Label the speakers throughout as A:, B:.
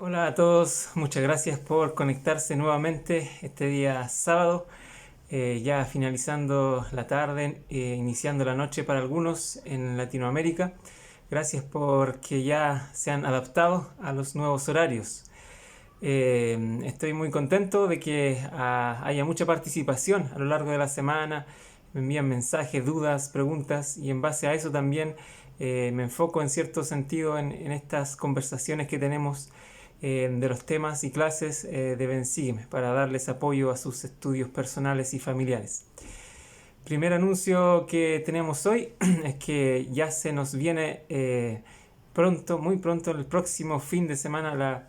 A: Hola a todos, muchas gracias por conectarse nuevamente este día sábado, ya finalizando la tarde, iniciando la noche para algunos en Latinoamérica. Gracias porque ya se han adaptado a los nuevos horarios. Estoy muy contento de que haya mucha participación a lo largo de la semana. Me envían mensajes, dudas, preguntas y en base a eso también me enfoco en cierto sentido en estas conversaciones que tenemos de los temas y clases de Bensígueme para darles apoyo a sus estudios personales y familiares. Primer anuncio que tenemos hoy es que ya se nos viene pronto, muy pronto, el próximo fin de semana la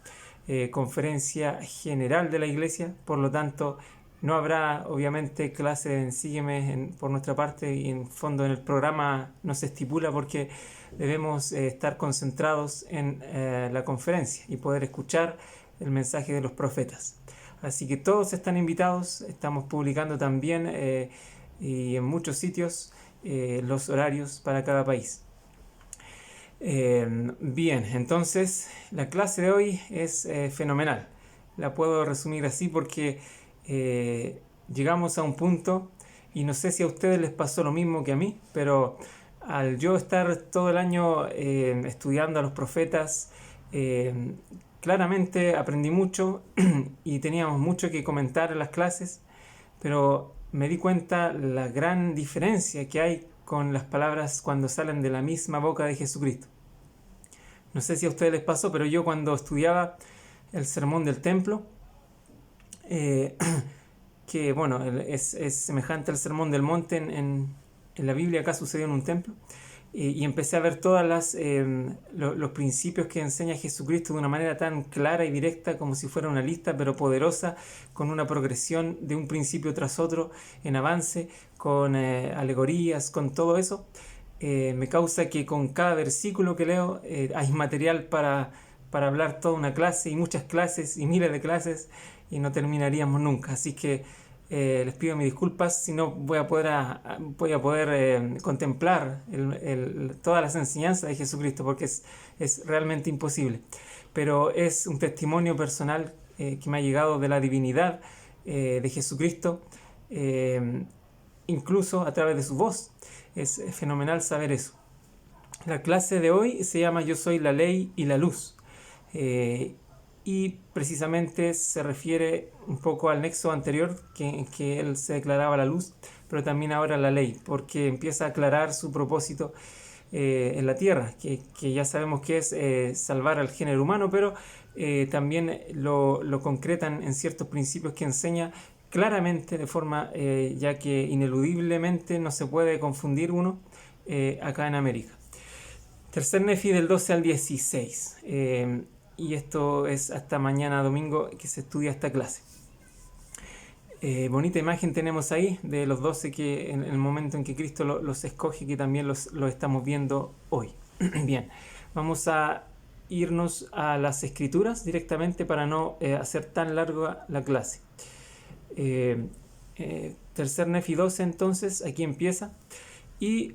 A: conferencia general de la iglesia. Por lo tanto, no habrá obviamente clase de Ensígueme por nuestra parte y en fondo en el programa nos estipula porque debemos estar concentrados en la conferencia y poder escuchar el mensaje de los profetas. Así que todos están invitados, estamos publicando también y en muchos sitios los horarios para cada país. Bien, entonces la clase de hoy es fenomenal. La puedo resumir así porque llegamos a un punto, y no sé si a ustedes les pasó lo mismo que a mí, pero al yo estar todo el año estudiando a los profetas, eh, claramente aprendí mucho y teníamos mucho que comentar en las clases, pero me di cuenta la gran diferencia que hay con las palabras cuando salen de la misma boca de Jesucristo. No sé si a ustedes les pasó, pero yo cuando estudiaba el Sermón del Templo, eh, que bueno, es semejante al Sermón del Monte en la Biblia, acá sucedió en un templo, y empecé a ver todas los principios que enseña Jesucristo de una manera tan clara y directa como si fuera una lista, pero poderosa, con una progresión de un principio tras otro en avance, con alegorías, con todo eso. Me causa que con cada versículo que leo hay material para hablar toda una clase y muchas clases y miles de clases y no terminaríamos nunca. Así que les pido mis disculpas si no voy a poder contemplar todas las enseñanzas de Jesucristo porque es realmente imposible. Pero es un testimonio personal que me ha llegado de la divinidad de Jesucristo, eh, incluso a través de su voz. Es fenomenal saber eso. La clase de hoy se llama Yo soy la ley y la luz. Eh, y precisamente se refiere un poco al nexo anterior en que él se declaraba la luz, pero también ahora la ley, porque empieza a aclarar su propósito en la tierra, que ya sabemos que es salvar al género humano, pero también lo concretan en ciertos principios que enseña claramente de forma ya que ineludiblemente no se puede confundir uno acá en América. Tercer Nefi del 12 al 16. Y esto es hasta mañana domingo que se estudia esta clase. Bonita imagen tenemos ahí de los 12 que en el momento en que Cristo los escoge, que también los estamos viendo hoy. Bien, vamos a irnos a las escrituras directamente para no hacer tan larga la clase. Tercer Nefi 12 entonces, aquí empieza. Y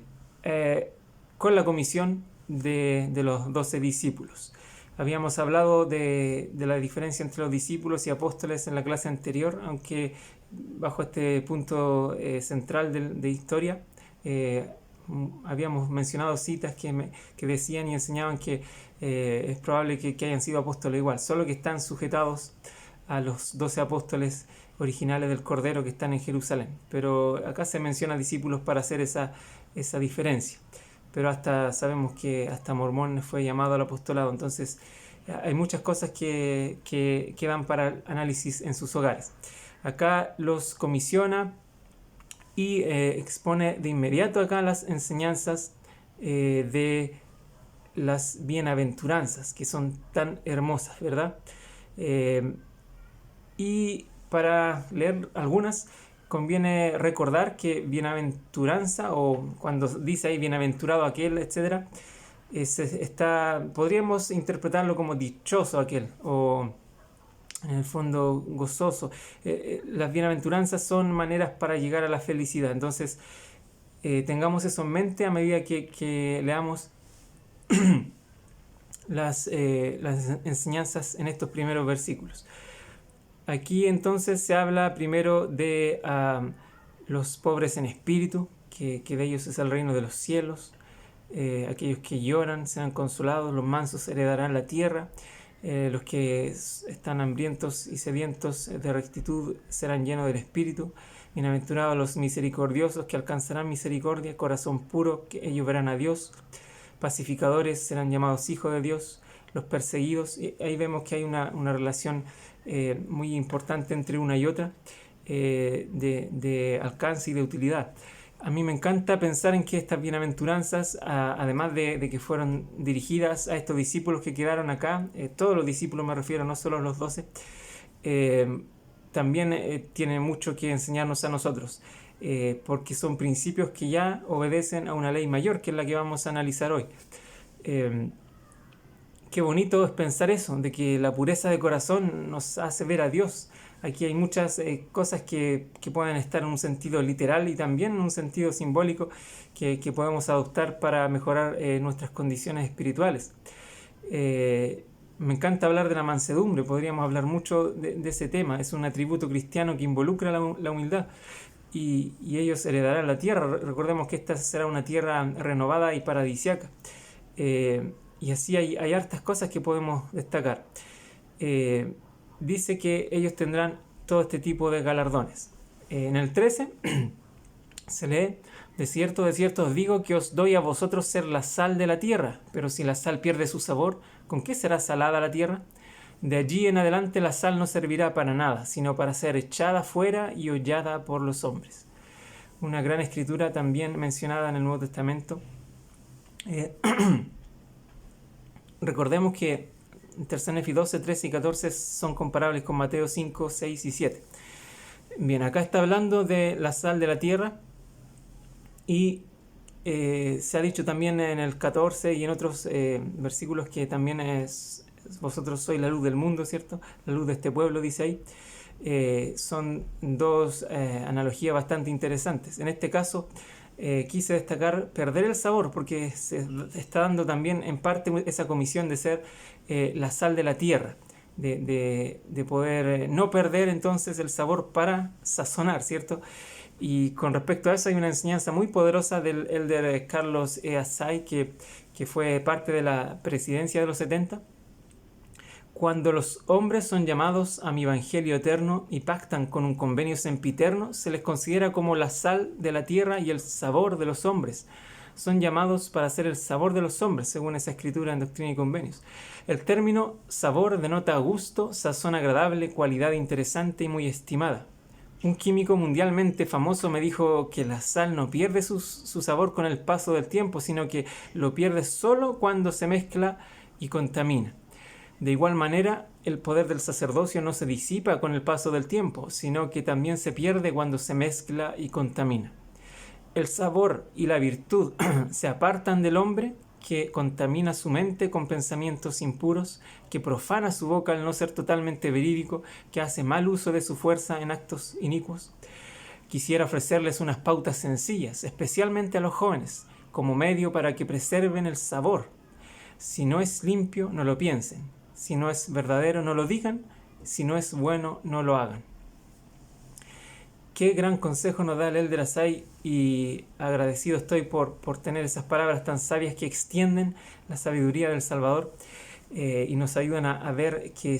A: con la comisión de los 12 discípulos. Habíamos hablado de la diferencia entre los discípulos y apóstoles en la clase anterior, aunque bajo este punto central de historia habíamos mencionado citas que decían y enseñaban que es probable que hayan sido apóstoles igual, solo que están sujetados a los 12 apóstoles originales del Cordero que están en Jerusalén. Pero acá se menciona discípulos para hacer esa diferencia. Pero hasta sabemos que hasta Mormón fue llamado al apostolado, entonces hay muchas cosas que quedan para análisis en sus hogares. Acá los comisiona y expone de inmediato acá las enseñanzas de las bienaventuranzas, que son tan hermosas, ¿verdad? Y para leer algunas, conviene recordar que bienaventuranza, o cuando dice ahí bienaventurado aquel, etcétera, podríamos interpretarlo como dichoso aquel, o en el fondo gozoso. Las bienaventuranzas son maneras para llegar a la felicidad. Entonces, tengamos eso en mente a medida que leamos las enseñanzas en estos primeros versículos. Aquí entonces se habla primero de los pobres en espíritu, que de ellos es el reino de los cielos. Aquellos que lloran serán consolados, los mansos heredarán la tierra, los que están hambrientos y sedientos de rectitud serán llenos del espíritu. Bienaventurados los misericordiosos, que alcanzarán misericordia, corazón puro, que ellos verán a Dios. Pacificadores serán llamados hijos de Dios. Los perseguidos, y ahí vemos que hay una relación muy importante entre una y otra, de alcance y de utilidad. A mí me encanta pensar en que estas bienaventuranzas, además de que fueron dirigidas a estos discípulos que quedaron acá, todos los discípulos me refiero, no solo a los 12, también tiene mucho que enseñarnos a nosotros, porque son principios que ya obedecen a una ley mayor, que es la que vamos a analizar hoy. Qué bonito es pensar eso, de que la pureza de corazón nos hace ver a Dios. Aquí hay muchas cosas que pueden estar en un sentido literal y también en un sentido simbólico que podemos adoptar para mejorar nuestras condiciones espirituales. Me encanta hablar de la mansedumbre, podríamos hablar mucho de ese tema. Es un atributo cristiano que involucra la humildad, y ellos heredarán la tierra. Recordemos que esta será una tierra renovada y paradisiaca. Y así hay hartas cosas que podemos destacar. Dice que ellos tendrán todo este tipo de galardones. En el 13 se lee: de cierto os digo que os doy a vosotros ser la sal de la tierra, pero si la sal pierde su sabor, ¿con qué será salada la tierra? De allí en adelante la sal no servirá para nada, sino para ser echada fuera y hollada por los hombres. Una gran escritura también mencionada en el Nuevo Testamento. Recordemos que Tesalonicenses 12, 13 y 14 son comparables con Mateo 5, 6 y 7. Bien, acá está hablando de la sal de la tierra, y se ha dicho también en el 14 y en otros versículos que también vosotros sois la luz del mundo, ¿cierto? La luz de este pueblo, dice ahí. Son dos analogías bastante interesantes. En este caso quise destacar perder el sabor, porque se está dando también en parte esa comisión de ser la sal de la tierra, de poder no perder entonces el sabor para sazonar, ¿cierto? Y con respecto a eso hay una enseñanza muy poderosa del elder Carlos E. Asay, que fue parte de la presidencia de los 70. Cuando los hombres son llamados a mi evangelio eterno y pactan con un convenio sempiterno, se les considera como la sal de la tierra y el sabor de los hombres. Son llamados para ser el sabor de los hombres, según esa escritura en Doctrina y Convenios. El término sabor denota gusto, sazón agradable, cualidad interesante y muy estimada. Un químico mundialmente famoso me dijo que la sal no pierde su sabor con el paso del tiempo, sino que lo pierde solo cuando se mezcla y contamina. De igual manera, el poder del sacerdocio no se disipa con el paso del tiempo, sino que también se pierde cuando se mezcla y contamina. El sabor y la virtud se apartan del hombre, que contamina su mente con pensamientos impuros, que profana su boca al no ser totalmente verídico, que hace mal uso de su fuerza en actos inicuos. Quisiera ofrecerles unas pautas sencillas, especialmente a los jóvenes, como medio para que preserven el sabor. Si no es limpio, no lo piensen. Si no es verdadero, no lo digan. Si no es bueno, no lo hagan. Qué gran consejo nos da el elder Asay, y agradecido estoy por tener esas palabras tan sabias que extienden la sabiduría del Salvador y nos ayudan a ver que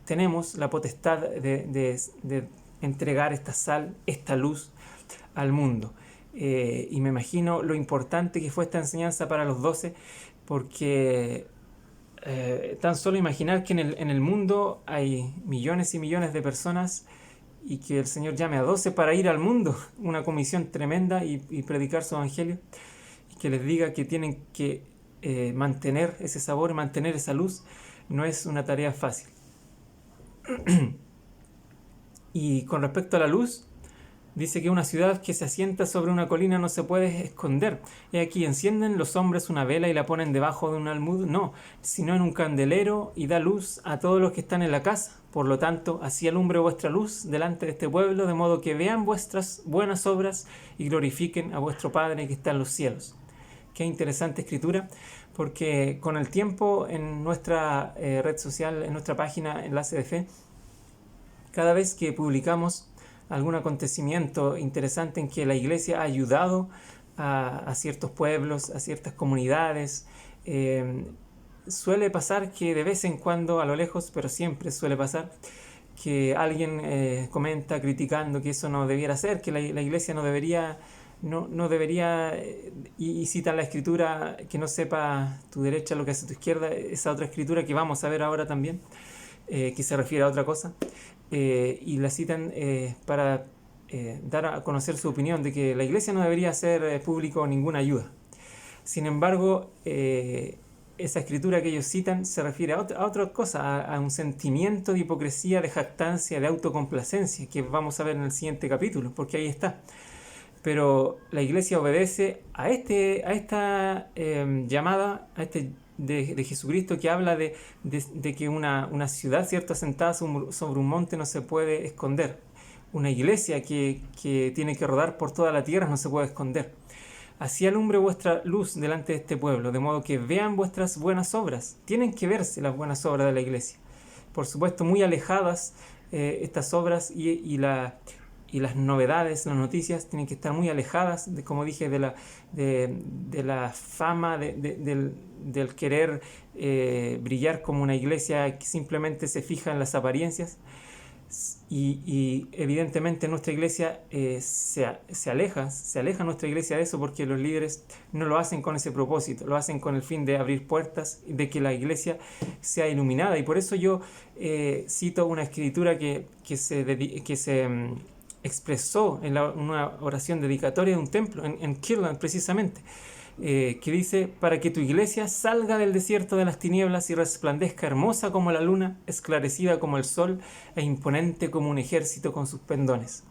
A: tenemos la potestad de entregar esta sal, esta luz al mundo. Y me imagino lo importante que fue esta enseñanza para los 12, porque tan solo imaginar que en el mundo hay millones y millones de personas, y que el Señor llame a 12 para ir al mundo, una comisión tremenda, y predicar su evangelio, y que les diga que tienen que mantener ese sabor, mantener esa luz, no es una tarea fácil. Y con respecto a la luz, dice que una ciudad que se asienta sobre una colina no se puede esconder. Y aquí encienden los hombres una vela y la ponen debajo de un almud, no, sino en un candelero, y da luz a todos los que están en la casa. Por lo tanto, así alumbre vuestra luz delante de este pueblo, de modo que vean vuestras buenas obras y glorifiquen a vuestro Padre que está en los cielos. Qué interesante escritura, porque con el tiempo en nuestra red social, en nuestra página Enlace de Fe, cada vez que publicamos algún acontecimiento interesante en que la Iglesia ha ayudado a ciertos pueblos, a ciertas comunidades, suele pasar que de vez en cuando, a lo lejos, pero siempre suele pasar, que alguien comenta criticando que eso no debiera ser, que la Iglesia no debería, y citan la escritura, que no sepa tu derecha lo que hace tu izquierda, esa otra escritura que vamos a ver ahora también, que se refiere a otra cosa, y la citan para dar a conocer su opinión de que la Iglesia no debería hacer público ninguna ayuda. Sin embargo, esa escritura que ellos citan se refiere a otra cosa, a un sentimiento de hipocresía, de jactancia, de autocomplacencia, que vamos a ver en el siguiente capítulo, porque ahí está. Pero la Iglesia obedece a esta llamada, de Jesucristo, que habla de que una ciudad, ¿cierto?, asentada sobre un monte no se puede esconder. Una iglesia que tiene que rodar por toda la tierra no se puede esconder. Así alumbre vuestra luz delante de este pueblo, de modo que vean vuestras buenas obras. Tienen que verse las buenas obras de la iglesia. Por supuesto, muy alejadas estas obras y las novedades, las noticias, tienen que estar muy alejadas, como dije, de la fama, del querer brillar como una iglesia que simplemente se fija en las apariencias. Y evidentemente nuestra iglesia se aleja nuestra iglesia de eso, porque los líderes no lo hacen con ese propósito, lo hacen con el fin de abrir puertas, de que la iglesia sea iluminada. Y por eso yo cito una escritura que se expresó en una oración dedicatoria de un templo en Kirtland precisamente, que dice: para que tu iglesia salga del desierto de las tinieblas y resplandezca hermosa como la luna, esclarecida como el sol e imponente como un ejército con sus pendones.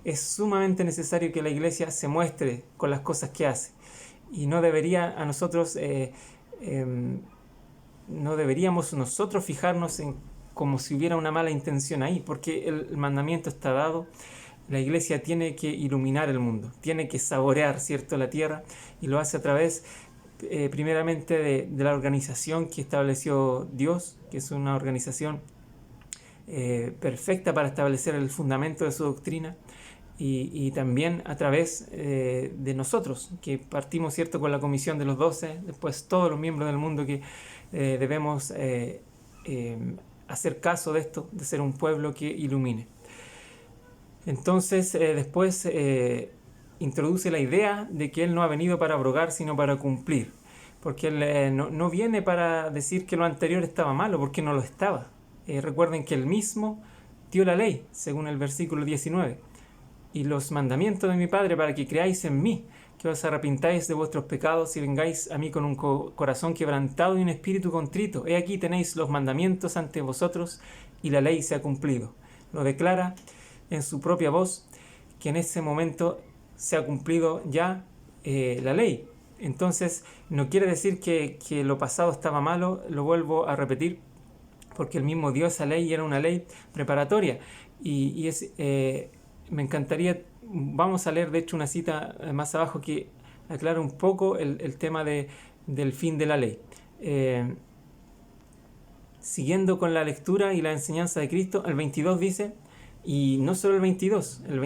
A: Es sumamente necesario que la iglesia se muestre con las cosas que hace, y no deberíamos nosotros fijarnos en como si hubiera una mala intención ahí, porque el mandamiento está dado. La iglesia tiene que iluminar el mundo, tiene que saborear, ¿cierto?, la tierra, y lo hace a través primeramente de la organización que estableció Dios, que es una organización perfecta para establecer el fundamento de su doctrina, y también a través de nosotros, que partimos, ¿cierto?, con la comisión de los 12, después todos los miembros del mundo que debemos hacer caso de esto, de ser un pueblo que ilumine. Entonces después introduce la idea de que Él no ha venido para abrogar, sino para cumplir, porque Él no viene para decir que lo anterior estaba malo, porque no lo estaba. Recuerden que Él mismo dio la ley, según el versículo 19, y los mandamientos de mi Padre, para que creáis en mí, que os arrepintáis de vuestros pecados y vengáis a mí con un corazón quebrantado y un espíritu contrito. He aquí tenéis los mandamientos ante vosotros, y la ley se ha cumplido. Lo declara en su propia voz, que en ese momento se ha cumplido ya la ley. Entonces no quiere decir que lo pasado estaba malo, lo vuelvo a repetir, porque Él mismo dio esa ley y era una ley preparatoria. Me encantaría, vamos a leer de hecho una cita más abajo que aclara un poco el tema del fin de la ley. Siguiendo con la lectura y la enseñanza de Cristo, el 22 dice: y no solo el 22, el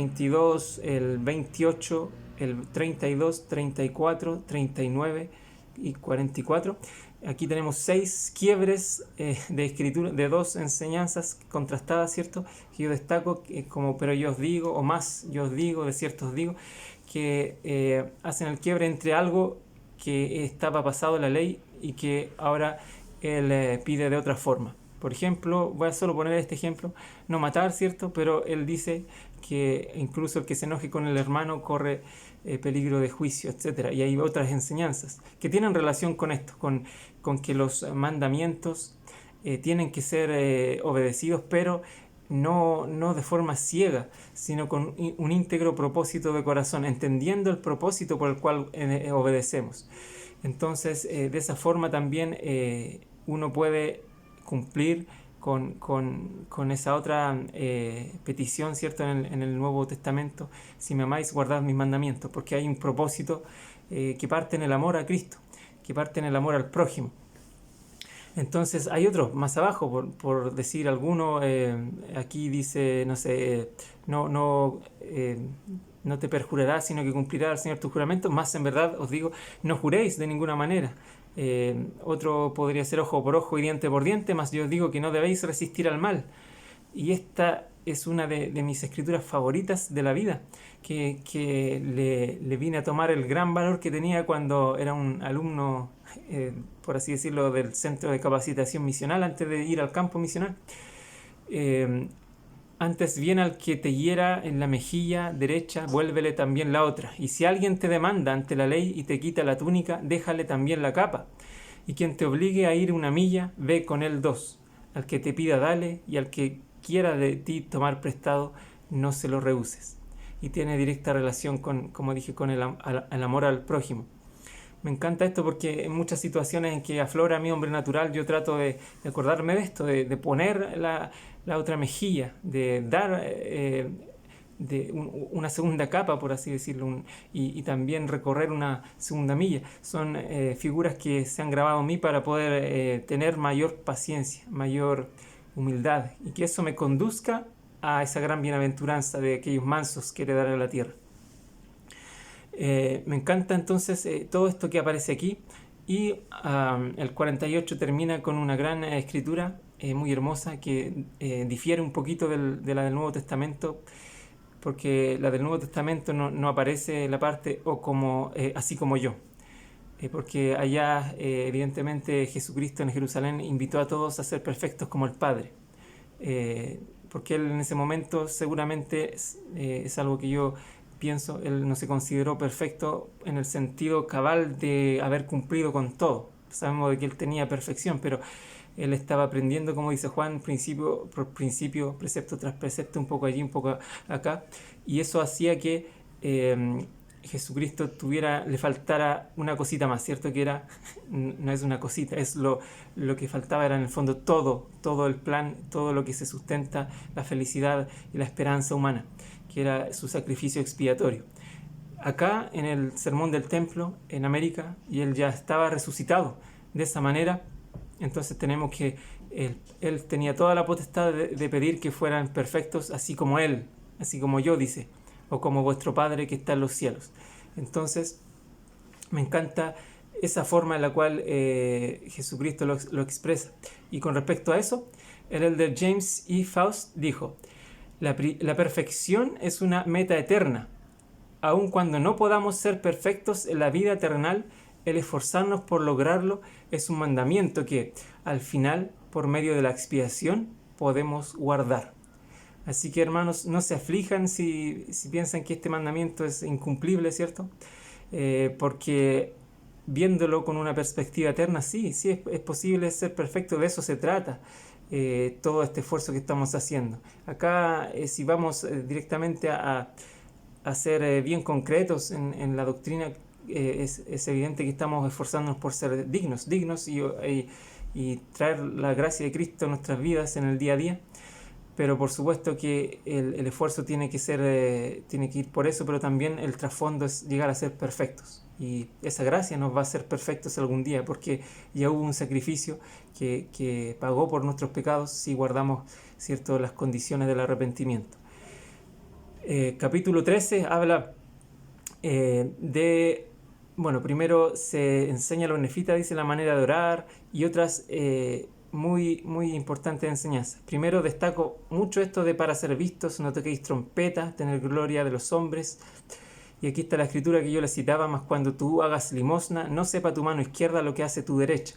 A: 28, el 32, 34, 39 y 44. Aquí tenemos 6 quiebres de escritura, de 2 enseñanzas contrastadas, ¿cierto?, que yo destaco como pero yo os digo, o más yo os digo, de cierto os digo, que hacen el quiebre entre algo que estaba pasado en la ley y que ahora Él pide de otra forma. Por ejemplo, voy a solo poner este ejemplo: no matar, ¿cierto? Pero Él dice que incluso el que se enoje con el hermano corre peligro de juicio, etc. Y hay otras enseñanzas que tienen relación con esto, con que los mandamientos tienen que ser obedecidos, pero no de forma ciega, sino con un íntegro propósito de corazón, entendiendo el propósito por el cual obedecemos. Entonces, de esa forma también uno puede cumplir con esa otra petición, ¿cierto?, en el Nuevo Testamento: si me amáis, guardad mis mandamientos, porque hay un propósito que parte en el amor a Cristo, que parte en el amor al prójimo. Entonces hay otros más abajo, por decir alguno, aquí dice, no sé, no te perjurarás, sino que cumplirá al Señor tus juramentos, más en verdad os digo, no juréis de ninguna manera. Otro podría ser ojo por ojo y diente por diente, mas yo os digo que no debéis resistir al mal. Y esta es una de mis escrituras favoritas de la vida, que le vine a tomar el gran valor que tenía cuando era un alumno, por así decirlo, del centro de capacitación misional, antes de ir al campo misional. Antes bien al que te hiera en la mejilla derecha, vuélvele también la otra. Y si alguien te demanda ante la ley y te quita la túnica, déjale también la capa. Y quien te obligue a ir 1 milla, ve con él 2. Al que te pida, dale, y al que quiera de ti tomar prestado, no se lo rehuses. Y tiene directa relación con, como dije, con el amor al prójimo. Me encanta esto porque en muchas situaciones en que aflora mi hombre natural, yo trato de acordarme de esto, de poner la otra mejilla, de dar una segunda capa, por así decirlo, y también recorrer una segunda milla. Son figuras que se han grabado en mí para poder tener mayor paciencia, mayor humildad, y que eso me conduzca a esa gran bienaventuranza de aquellos mansos que heredarán la tierra. Me encanta entonces todo esto que aparece aquí, y el 48 termina con una gran escritura muy hermosa que difiere un poquito de la del Nuevo Testamento, porque la del Nuevo Testamento no aparece la parte o como así como yo, porque allá evidentemente Jesucristo en Jerusalén invitó a todos a ser perfectos como el Padre, porque él en ese momento seguramente es algo que yo pienso, él no se consideró perfecto en el sentido cabal de haber cumplido con todo. Sabemos de que él tenía perfección, pero él estaba aprendiendo, como dice Juan, principio por principio, precepto tras precepto, un poco allí, un poco acá, y eso hacía que Jesucristo le faltara una cosita más, ¿cierto? Que era, no es una cosita, es lo que faltaba, era en el fondo todo el plan, todo lo que se sustenta la felicidad y la esperanza humana, que era su sacrificio expiatorio. Acá en el Sermón del Templo, en América, y él ya estaba resucitado de esa manera, entonces tenemos que él tenía toda la potestad de pedir que fueran perfectos, así como él, así como yo, dice, o como vuestro Padre que está en los cielos. Entonces, me encanta esa forma en la cual Jesucristo lo expresa. Y con respecto a eso, el elder James E. Faust dijo: la perfección es una meta eterna. Aun cuando no podamos ser perfectos en la vida terrenal, el esforzarnos por lograrlo es un mandamiento que, al final, por medio de la expiación, podemos guardar. Así que, hermanos, no se aflijan si piensan que este mandamiento es incumplible, ¿cierto? Porque viéndolo con una perspectiva eterna, sí, es posible ser perfecto, de eso se trata. Todo este esfuerzo que estamos haciendo. Acá, si vamos directamente a ser bien concretos en la doctrina, es evidente que estamos esforzándonos por ser dignos y traer la gracia de Cristo a nuestras vidas en el día a día. Pero por supuesto que el esfuerzo tiene que ir por eso, pero también el trasfondo es llegar a ser perfectos. Y esa gracia nos va a hacer perfectos algún día, porque ya hubo un sacrificio que pagó por nuestros pecados si guardamos, ¿cierto?, las condiciones del arrepentimiento. Capítulo 13 habla primero se enseña a los nefitas, dice, la manera de orar y otras muy, muy importantes enseñanzas. Primero destaco mucho esto de para ser vistos, no toquéis trompeta, tener gloria de los hombres. Y aquí está la escritura que yo les citaba: más cuando tú hagas limosna, no sepa tu mano izquierda lo que hace tu derecha.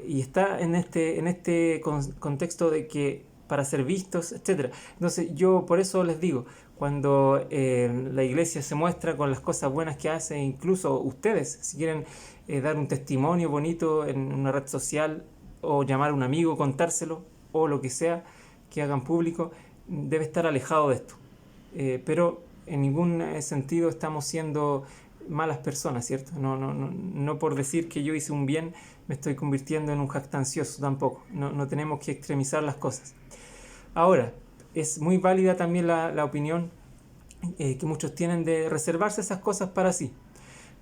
A: Y está en este contexto de que para ser vistos, etc. Entonces yo por eso les digo, cuando la iglesia se muestra con las cosas buenas que hace, incluso ustedes, si quieren dar un testimonio bonito en una red social, o llamar a un amigo, contárselo, o lo que sea que hagan público, debe estar alejado de esto. Pero en ningún sentido estamos siendo malas personas, ¿cierto? No por decir que yo hice un bien me estoy convirtiendo en un jactancioso tampoco. No tenemos que extremizar las cosas. Ahora, es muy válida también la opinión que muchos tienen de reservarse esas cosas para sí.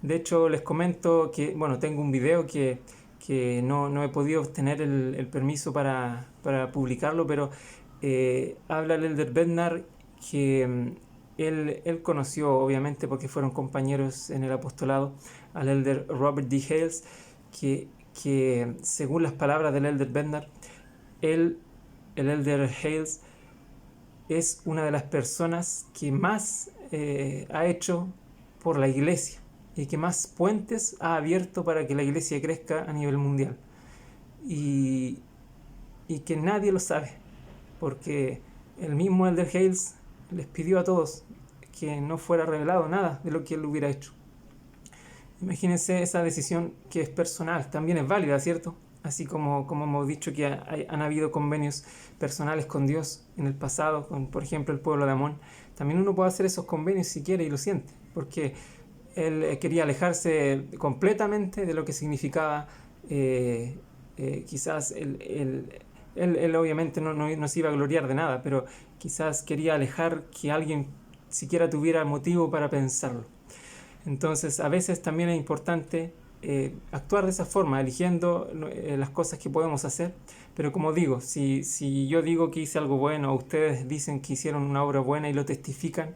A: De hecho, les comento que, bueno, tengo un video que no he podido obtener el permiso para publicarlo, pero habla el elder Bednar que él conoció, obviamente, porque fueron compañeros en el apostolado, al elder Robert D. Hales, que según las palabras del elder Bednar, el elder Hales es una de las personas que más ha hecho por la iglesia y que más puentes ha abierto para que la iglesia crezca a nivel mundial. Y, y que nadie lo sabe, porque el mismo elder Hales les pidió a todos que no fuera revelado nada de lo que él hubiera hecho. Imagínense esa decisión que es personal, también es válida, ¿cierto? Así como hemos dicho que han habido convenios personales con Dios en el pasado, con por ejemplo el pueblo de Amón, también uno puede hacer esos convenios si quiere y lo siente, porque él quería alejarse completamente de lo que significaba quizás él obviamente no se iba a gloriar de nada, pero quizás quería alejar que alguien siquiera tuviera motivo para pensarlo. Entonces, a veces también es importante actuar de esa forma, eligiendo las cosas que podemos hacer. Pero como digo, si yo digo que hice algo bueno, o ustedes dicen que hicieron una obra buena y lo testifican,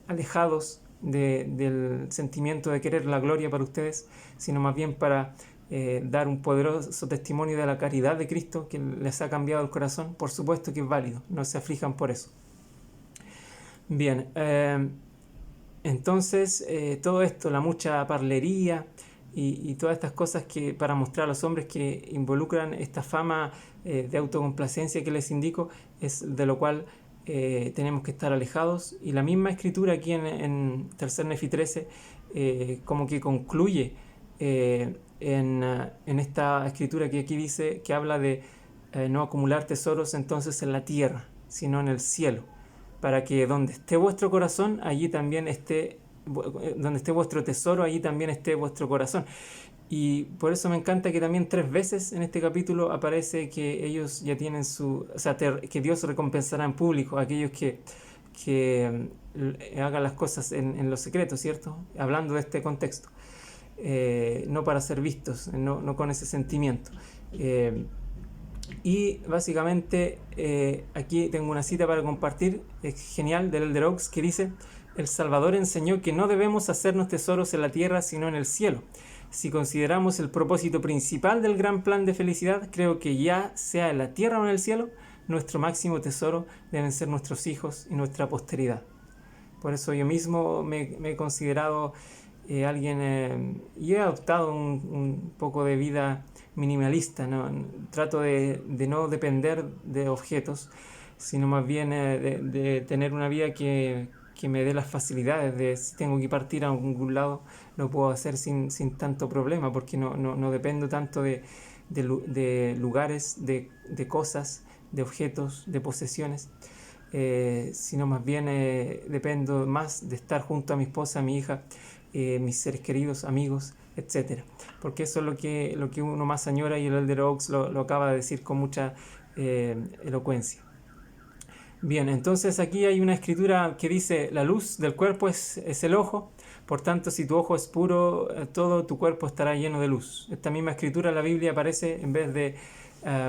A: alejados del sentimiento de querer la gloria para ustedes, sino más bien para dar un poderoso testimonio de la caridad de Cristo que les ha cambiado el corazón, por supuesto que es válido, no se aflijan por eso. Bien, entonces todo esto, la mucha parlería y todas estas cosas que para mostrar a los hombres que involucran esta fama de autocomplacencia que les indico, es de lo cual tenemos que estar alejados. Y la misma escritura aquí en Tercer Nefi 13 como que concluye en esta escritura que aquí dice, que habla de no acumular tesoros entonces en la tierra, sino en el cielo, para que donde esté vuestro corazón, allí también esté, donde esté vuestro tesoro, allí también esté vuestro corazón. Y por eso me encanta que también 3 veces en este capítulo aparece que ellos ya tienen o sea, que Dios recompensará en público a aquellos que hagan las cosas en lo secreto, ¿cierto? Hablando de este contexto. No para ser vistos, no con ese sentimiento. Y básicamente aquí tengo una cita para compartir, es genial, del elder Oaks, que dice: el Salvador enseñó que no debemos hacernos tesoros en la tierra sino en el cielo. Si consideramos el propósito principal del gran plan de felicidad, creo que ya sea en la tierra o en el cielo, nuestro máximo tesoro deben ser nuestros hijos y nuestra posteridad. Por eso yo mismo me he considerado alguien y he adoptado un poco de vida minimalista, ¿no? Trato de no depender de objetos, sino más bien de tener una vida que me dé las facilidades de, si tengo que partir a algún lado, lo puedo hacer sin tanto problema, porque no dependo tanto de lugares, de cosas, de objetos, de posesiones, sino más bien dependo más de estar junto a mi esposa, a mi hija, mis seres queridos, amigos, etcétera, porque eso es lo que uno más añora, y el elder Oaks lo acaba de decir con mucha elocuencia. Bien, entonces aquí hay una escritura que dice: la luz del cuerpo es el ojo, por tanto si tu ojo es puro, todo tu cuerpo estará lleno de luz. Esta misma escritura en la Biblia aparece, en vez de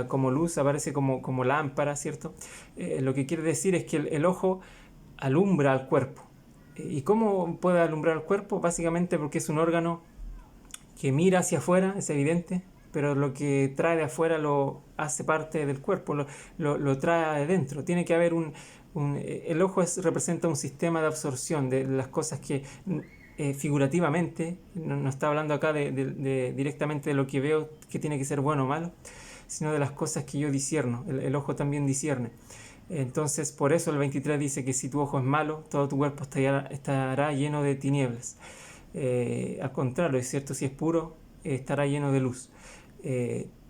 A: como luz, aparece como lámpara, ¿cierto? Lo que quiere decir es que el ojo alumbra al cuerpo. ¿Y cómo puede alumbrar el cuerpo? Básicamente porque es un órgano que mira hacia afuera, es evidente, pero lo que trae de afuera lo hace parte del cuerpo, lo trae adentro. Tiene que haber el ojo representa un sistema de absorción de las cosas que figurativamente, no está hablando acá directamente de lo que veo que tiene que ser bueno o malo, sino de las cosas que yo discierno. El ojo también discierne. Entonces, por eso el 23 dice que si tu ojo es malo, todo tu cuerpo estará lleno de tinieblas. Al contrario, es cierto, si es puro, estará lleno de luz.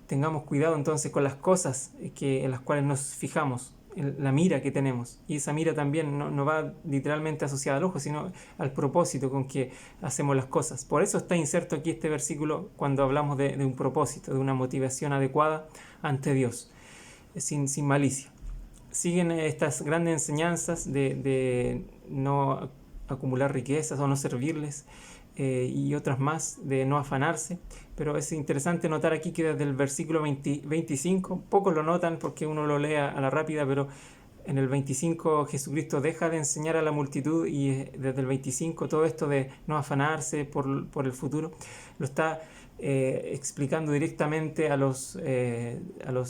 A: Tengamos cuidado entonces con las cosas en las cuales nos fijamos, la mira que tenemos. Y esa mira también no va literalmente asociada al ojo, sino al propósito con que hacemos las cosas. Por eso está inserto aquí este versículo cuando hablamos de un propósito, de una motivación adecuada ante Dios, sin malicia. Siguen estas grandes enseñanzas de no acumular riquezas o no servirles, y otras más de no afanarse. Pero es interesante notar aquí que desde el versículo 25, pocos lo notan porque uno lo lee a la rápida, pero en el 25 Jesucristo deja de enseñar a la multitud y desde el 25 todo esto de no afanarse por el futuro lo está explicando directamente a los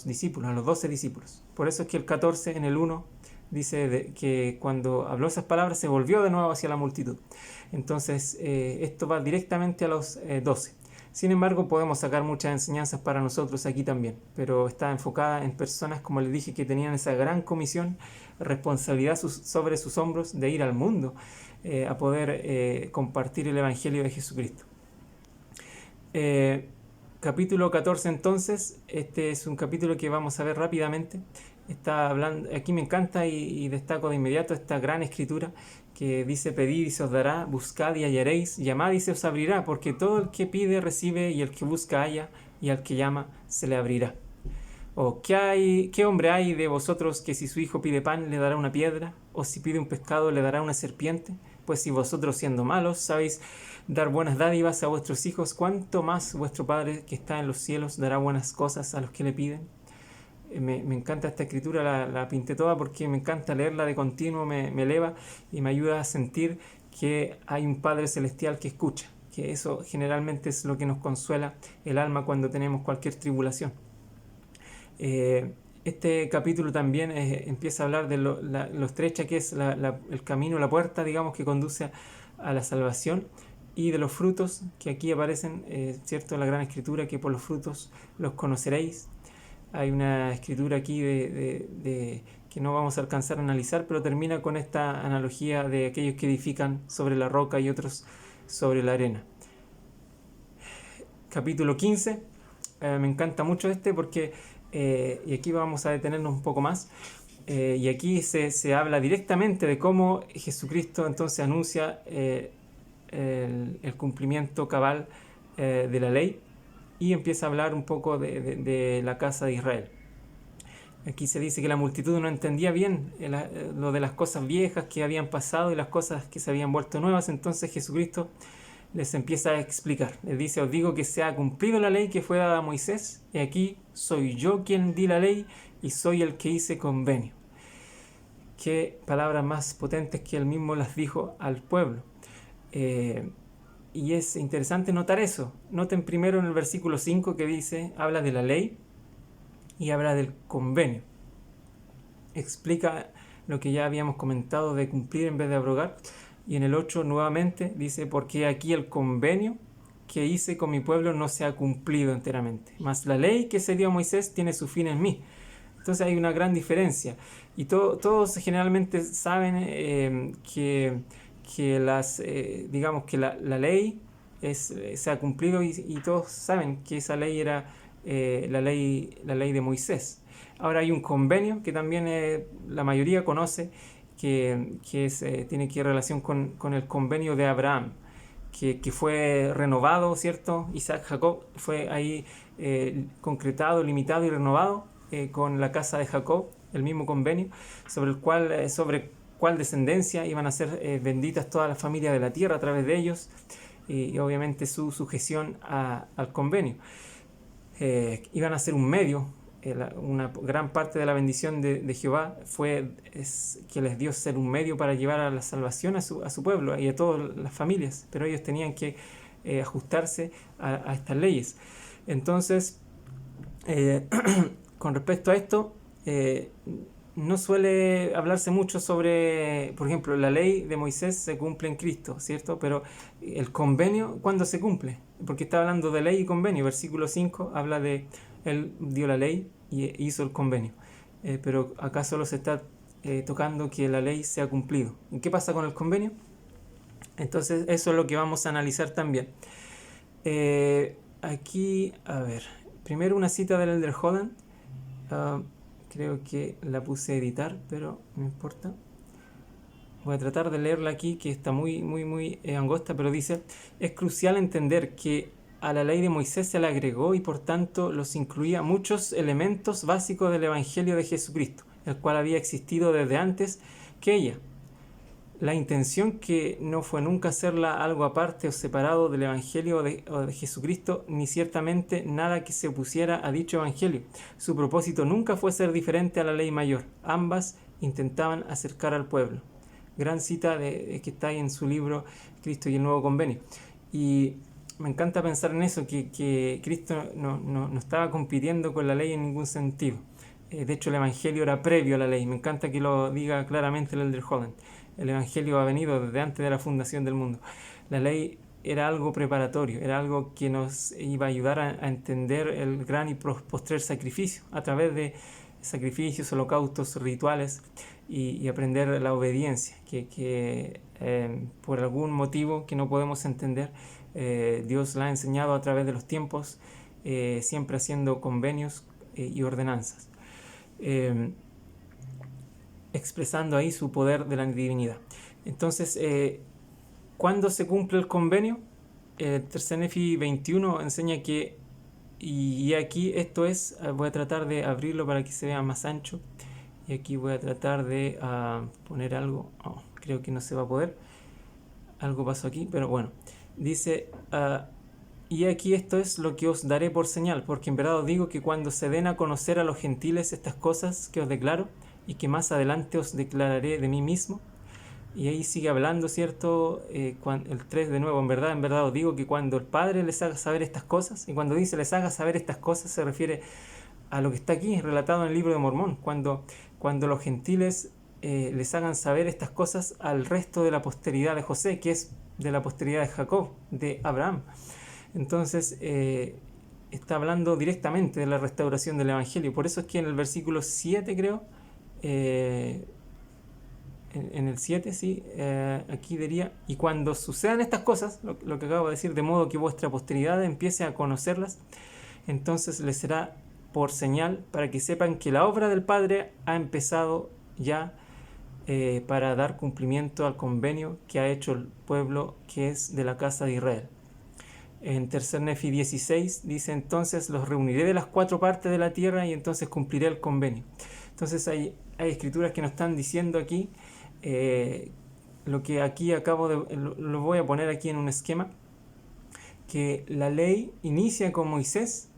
A: discípulos, a los 12 discípulos. Por eso es que el 14 en el 1 dice que cuando habló esas palabras se volvió de nuevo hacia la multitud. Entonces esto va directamente a los 12. Sin embargo, podemos sacar muchas enseñanzas para nosotros aquí también, pero está enfocada en personas, como les dije, que tenían esa gran comisión, responsabilidad sobre sus hombros de ir al mundo a poder compartir el Evangelio de Jesucristo. Capítulo 14 entonces, este es un capítulo que vamos a ver rápidamente. Está hablando, aquí me encanta y destaco de inmediato esta gran escritura que dice: pedid y se os dará, buscad y hallaréis, llamad y se os abrirá, porque todo el que pide recibe, y el que busca halla, y al que llama se le abrirá. ¿O qué hombre hay de vosotros que si su hijo pide pan le dará una piedra? ¿O si pide un pescado le dará una serpiente? Pues si vosotros, siendo malos, sabéis dar buenas dádivas a vuestros hijos, ¿cuánto más vuestro Padre que está en los cielos dará buenas cosas a los que le piden? Me encanta esta escritura, la pinté toda porque me encanta leerla de continuo, me eleva y me ayuda a sentir que hay un Padre Celestial que escucha, que eso generalmente es lo que nos consuela el alma cuando tenemos cualquier tribulación. Este capítulo también empieza a hablar de lo estrecha que es el camino, la puerta, digamos, que conduce a la salvación, y de los frutos que aquí aparecen, ¿cierto? La gran escritura, que por los frutos los conoceréis. Hay una escritura aquí que no vamos a alcanzar a analizar, pero termina con esta analogía de aquellos que edifican sobre la roca y otros sobre la arena. Capítulo 15, me encanta mucho porque, y aquí vamos a detenernos un poco más, y aquí se habla directamente de cómo Jesucristo entonces anuncia el cumplimiento cabal de la ley, y empieza a hablar un poco de la casa de Israel. Aquí se dice que la multitud no entendía bien lo de las cosas viejas que habían pasado y las cosas que se habían vuelto nuevas. Entonces Jesucristo les empieza a explicar. Les dice: os digo que se ha cumplido la ley que fue dada a Moisés, y aquí soy yo quien di la ley y soy el que hice convenio. Qué palabras más potentes que él mismo las dijo al pueblo. Y es interesante notar eso. Noten primero en el versículo 5 que dice, habla de la ley y habla del convenio. Explica lo que ya habíamos comentado de cumplir en vez de abrogar. Y en el 8 nuevamente dice: porque aquí el convenio que hice con mi pueblo no se ha cumplido enteramente, mas la ley que se dio a Moisés tiene su fin en mí. Entonces hay una gran diferencia. Y todos generalmente saben que digamos que la ley se ha cumplido, y todos saben que esa ley era la ley de Moisés. Ahora hay un convenio que también la mayoría conoce, que tiene que ver relación con el convenio de Abraham, que fue renovado, ¿cierto? Isaac, Jacob, fue ahí concretado, limitado y renovado con la casa de Jacob, el mismo convenio, sobre cuál descendencia iban a ser benditas todas las familias de la tierra a través de ellos, y obviamente su sujeción al convenio. Iban a ser un medio, una gran parte de la bendición de Jehová es que les dio ser un medio para llevar a la salvación a su pueblo y a todas las familias, pero ellos tenían que ajustarse a estas leyes. Entonces, con respecto a esto, no suele hablarse mucho sobre, por ejemplo, la ley de Moisés se cumple en Cristo, ¿cierto? Pero el convenio, ¿cuándo se cumple? Porque está hablando de ley y convenio. Versículo 5 habla de él dio la ley y hizo el convenio. Pero acá solo se está tocando que la ley se ha cumplido. ¿Y qué pasa con el convenio? Entonces eso es lo que vamos a analizar también. Aquí, a ver, primero una cita del Elder Holland. Creo que la puse a editar, pero no importa. Voy a tratar de leerla aquí, que está muy angosta, pero dice: es crucial entender que a la ley de Moisés se le agregó y por tanto los incluía muchos elementos básicos del Evangelio de Jesucristo, el cual había existido desde antes que ella. la intención que no fue nunca hacerla algo aparte o separado del Evangelio o de Jesucristo, ni ciertamente nada que se opusiera a dicho Evangelio. Su propósito nunca fue ser diferente a la ley mayor. Ambas intentaban acercar al pueblo. Gran cita que está ahí en su libro Cristo y el Nuevo Convenio. Y me encanta pensar en eso, que Cristo no estaba compitiendo con la ley en ningún sentido. De hecho, el Evangelio era previo a la ley. Me encanta que lo diga claramente el Elder Holland. El Evangelio ha venido desde antes de la fundación del mundo. La ley era algo preparatorio, era algo que nos iba a ayudar a entender el gran y postrer sacrificio a través de sacrificios, holocaustos, rituales y aprender la obediencia, que por algún motivo que no podemos entender, Dios la ha enseñado a través de los tiempos, siempre haciendo convenios y ordenanzas. Expresando ahí su poder de la divinidad. Entonces, ¿cuándo se cumple el convenio? Tercer Nefi 21 enseña que, y aquí esto es, voy a tratar de abrirlo para que se vea más ancho, y aquí voy a tratar de poner algo, creo que no se va a poder, algo pasó aquí, pero bueno, dice, y aquí esto es lo que os daré por señal, porque en verdad os digo que cuando se den a conocer a los gentiles estas cosas que os declaro, y que más adelante os declararé de mí mismo. Y ahí sigue hablando, ¿cierto? El 3 de nuevo, en verdad os digo que cuando el Padre les haga saber estas cosas, y cuando dice les haga saber estas cosas, se refiere a lo que está aquí relatado en el libro de Mormón, cuando los gentiles les hagan saber estas cosas al resto de la posteridad de José, que es de la posteridad de Jacob, de Abraham. Entonces, está hablando directamente de la restauración del Evangelio. Por eso es que en el versículo 7, creo, en el 7, sí, aquí diría, y cuando sucedan estas cosas, lo que acabo de decir, de modo que vuestra posteridad empiece a conocerlas, entonces les será por señal para que sepan que la obra del Padre ha empezado ya, para dar cumplimiento al convenio que ha hecho el pueblo que es de la casa de Israel. En tercer Nefi 16 dice, entonces los reuniré de las 4 partes de la tierra y entonces cumpliré el convenio. Entonces hay escrituras que nos están diciendo aquí, lo que aquí lo voy a poner aquí en un esquema, que la ley inicia con Moisés,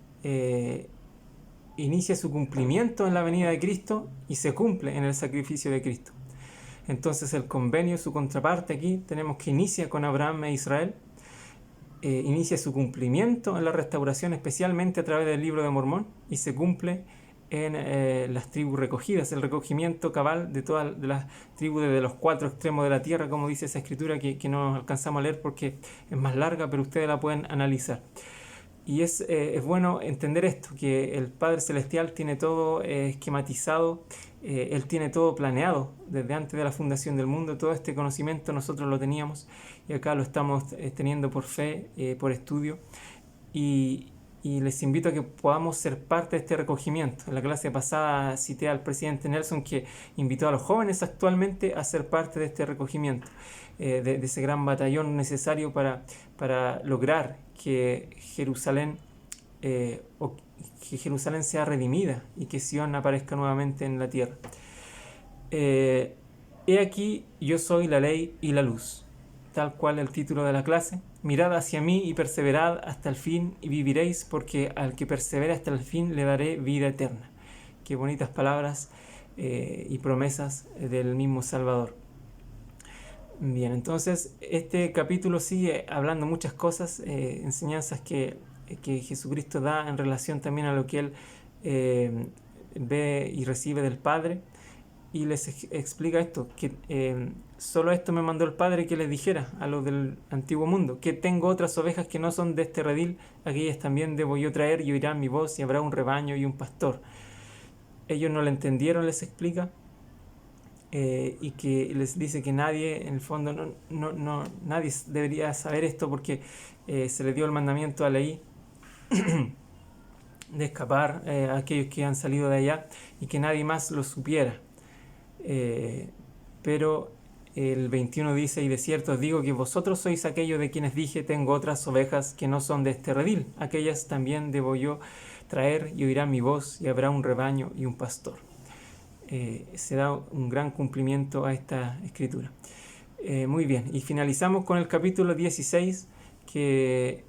A: inicia su cumplimiento en la venida de Cristo y se cumple en el sacrificio de Cristo. Entonces el convenio, su contraparte aquí, tenemos que inicia con Abraham e Israel, inicia su cumplimiento en la restauración, especialmente a través del libro de Mormón, y se cumple en las tribus recogidas, el recogimiento cabal de todas las tribus desde los 4 extremos de la tierra, como dice esa escritura que no alcanzamos a leer porque es más larga, pero ustedes la pueden analizar. Y es bueno entender esto, que el Padre Celestial tiene todo esquematizado, Él tiene todo planeado desde antes de la fundación del mundo. Todo este conocimiento nosotros lo teníamos y acá lo estamos teniendo por fe, por estudio, y les invito a que podamos ser parte de este recogimiento. En la clase pasada cité al presidente Nelson, que invitó a los jóvenes actualmente a ser parte de este recogimiento, de ese gran batallón necesario para lograr que Jerusalén sea redimida y que Sion aparezca nuevamente en la tierra. He aquí, yo soy la ley y la luz, tal cual el título de la clase. Mirad hacia mí y perseverad hasta el fin y viviréis, porque al que persevere hasta el fin le daré vida eterna. Qué bonitas palabras y promesas del mismo Salvador. Bien, entonces este capítulo sigue hablando muchas cosas, enseñanzas que Jesucristo da en relación también a lo que Él ve y recibe del Padre, y les explica esto, que solo esto me mandó el Padre, que les dijera a los del antiguo mundo, que tengo otras ovejas que no son de este redil, aquellas también debo yo traer, y oirán mi voz, y habrá un rebaño y un pastor. Ellos no lo entendieron, les explica, y que les dice que nadie, en el fondo, nadie debería saber esto, porque se le dio el mandamiento a Leí de escapar a aquellos que han salido de allá, y que nadie más lo supiera. Pero el 21 dice, y de cierto os digo que vosotros sois aquellos de quienes dije, tengo otras ovejas que no son de este redil, aquellas también debo yo traer, y oirán mi voz, y habrá un rebaño y un pastor. Se da un gran cumplimiento a esta escritura. Muy bien, y finalizamos con el capítulo 16 que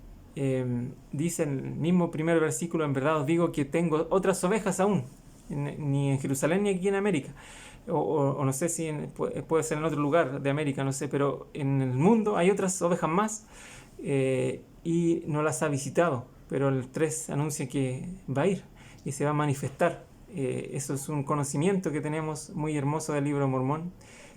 A: dice en el mismo primer versículo: en verdad os digo que tengo otras ovejas aún, ni en Jerusalén ni aquí en América, o no sé si puede ser en otro lugar de América, no sé, pero en el mundo hay otras ovejas más, y no las ha visitado, pero el 3 anuncia que va a ir y se va a manifestar. Eso es un conocimiento que tenemos muy hermoso del libro de Mormón,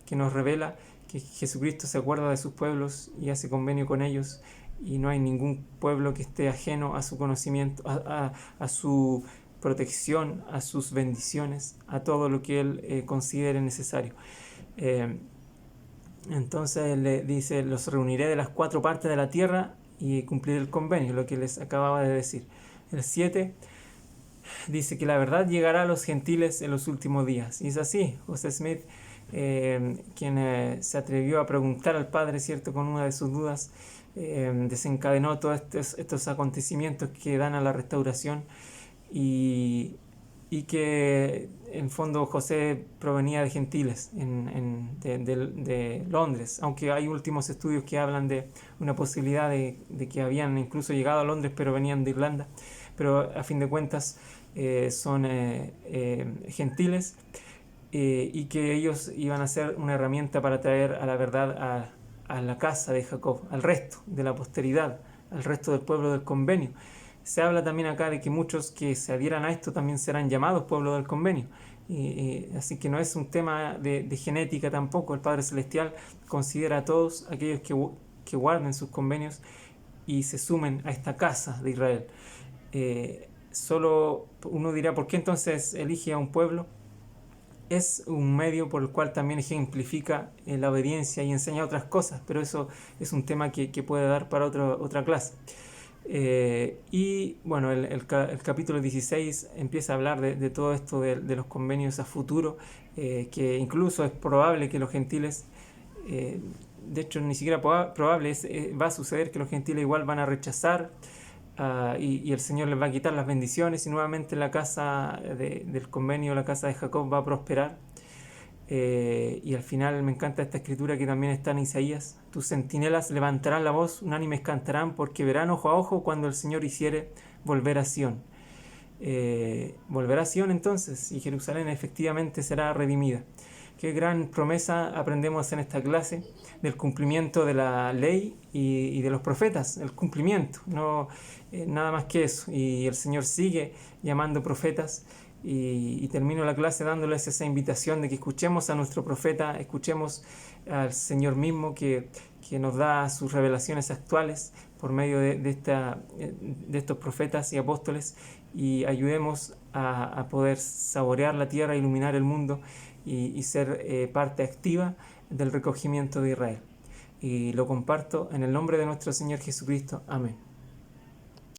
A: que nos revela que Jesucristo se acuerda de sus pueblos y hace convenio con ellos, y no hay ningún pueblo que esté ajeno a su conocimiento, a su protección, a sus bendiciones, a todo lo que Él considere necesario. Entonces le dice: los reuniré de las 4 partes de la tierra y cumpliré el convenio, lo que les acababa de decir. El 7 dice que la verdad llegará a los gentiles en los últimos días. Y es así. José Smith, quien se atrevió a preguntar al Padre, ¿cierto?, con una de sus dudas, desencadenó todos estos acontecimientos que dan a la restauración, y que en fondo José provenía de gentiles de Londres, aunque hay últimos estudios que hablan de una posibilidad de que habían incluso llegado a Londres pero venían de Irlanda, pero a fin de cuentas son gentiles, y que ellos iban a ser una herramienta para traer a la verdad a la casa de Jacob, al resto de la posteridad, al resto del pueblo del convenio. Se habla también acá de que muchos que se adhieran a esto también serán llamados pueblo del convenio. Así que no es un tema de genética tampoco. El Padre Celestial considera a todos aquellos que guarden sus convenios y se sumen a esta casa de Israel. Solo uno dirá: ¿por qué entonces elige a un pueblo? Es un medio por el cual también ejemplifica la obediencia y enseña otras cosas, pero eso es un tema que puede dar para otra clase. Y bueno, el capítulo 16 empieza a hablar de todo esto de los convenios a futuro, que incluso es probable que los gentiles, de hecho ni siquiera probable, va a suceder que los gentiles igual van a rechazar, y el Señor les va a quitar las bendiciones, y nuevamente la casa del convenio, la casa de Jacob, va a prosperar. Y al final me encanta esta escritura que también está en Isaías: tus centinelas levantarán la voz, unánimes cantarán, porque verán ojo a ojo cuando el Señor hiciere volver a Sión. Volverá a Sión entonces, y Jerusalén efectivamente será redimida. Qué gran promesa aprendemos en esta clase del cumplimiento de la ley y de los profetas, el cumplimiento, no nada más que eso. Y el Señor sigue llamando profetas, y termino la clase dándoles esa invitación de que escuchemos a nuestro profeta, escuchemos al Señor mismo que nos da sus revelaciones actuales por medio de estos profetas y apóstoles, y ayudemos a poder saborear la tierra, iluminar el mundo, y ser parte activa del recogimiento de Israel. Y lo comparto en el nombre de nuestro Señor Jesucristo. Amén.